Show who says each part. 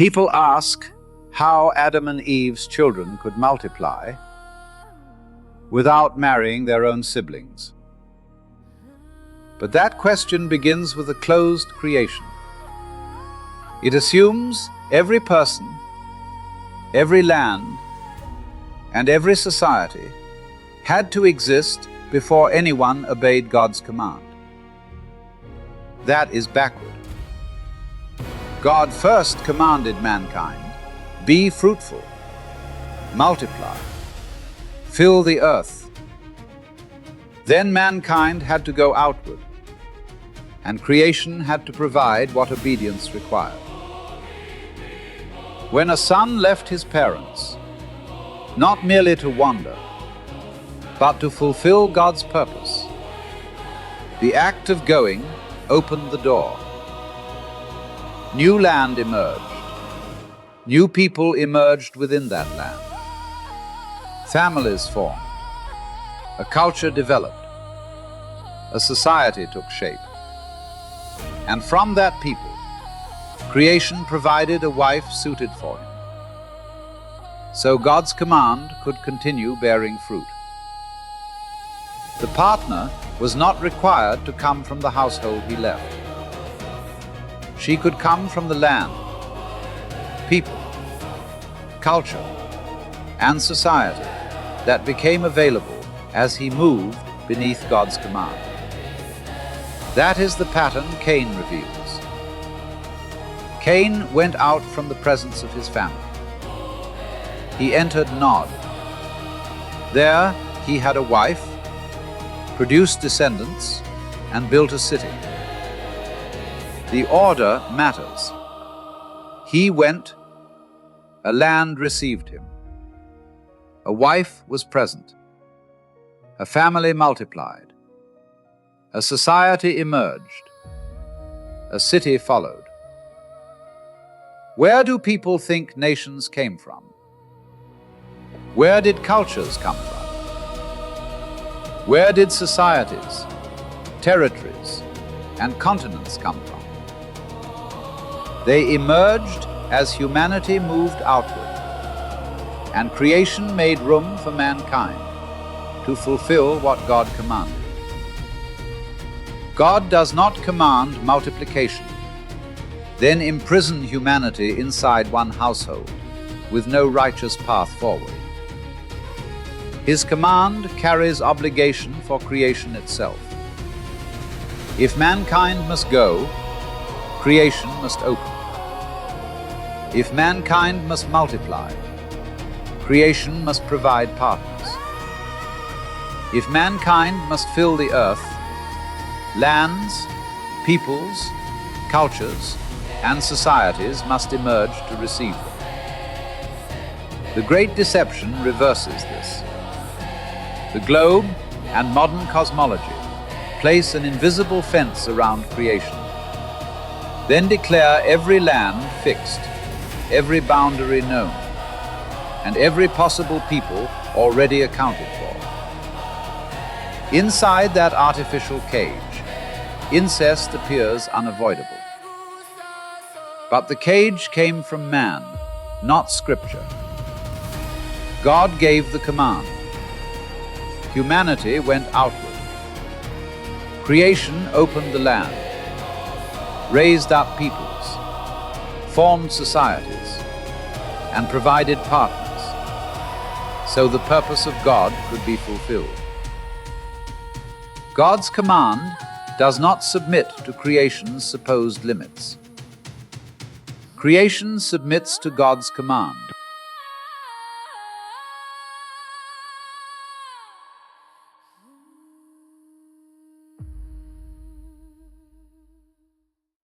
Speaker 1: People ask how Adam and Eve's children could multiply without marrying their own siblings. But that question begins with a closed creation. It assumes every person, every land, and every society had to exist before anyone obeyed God's command. That is backward. God first commanded mankind, "Be fruitful, multiply, fill the earth." Then mankind had to go outward, and creation had to provide what obedience required. When a son left his parents, not merely to wander, but to fulfill God's purpose, the act of going opened the door. New land emerged. New people emerged within that land. Families formed. A culture developed. A society took shape. And from that people, creation provided a wife suited for him. So God's command could continue bearing fruit. The partner was not required to come from the household he left. She could come from the land, people, culture, and society that became available as he moved beneath God's command. That is the pattern Cain reveals. Cain went out from the presence of his family. He entered Nod. There he had a wife, produced descendants, and built a city. The order matters. He went, a land received him. A wife was present. A family multiplied. A society emerged. A city followed. Where do people think nations came from? Where did cultures come from? Where did societies, territories, and continents come from? They emerged as humanity moved outward, and creation made room for mankind to fulfill what God commanded. God does not command multiplication, then imprison humanity inside one household with no righteous path forward. His command carries obligation for creation itself. If mankind must go, creation must open. If mankind must multiply, creation must provide partners. If mankind must fill the earth, lands, peoples, cultures, and societies must emerge to receive them. The great deception reverses this. The globe and modern cosmology place an invisible fence around creation, then declare every land fixed, every boundary known, and every possible people already accounted for. Inside that artificial cage, incest appears unavoidable. But the cage came from man, not Scripture. God gave the command. Humanity went outward. Creation opened the land, raised up peoples, formed societies, and provided partners, so the purpose of God could be fulfilled. God's command does not submit to creation's supposed limits. Creation submits to God's command.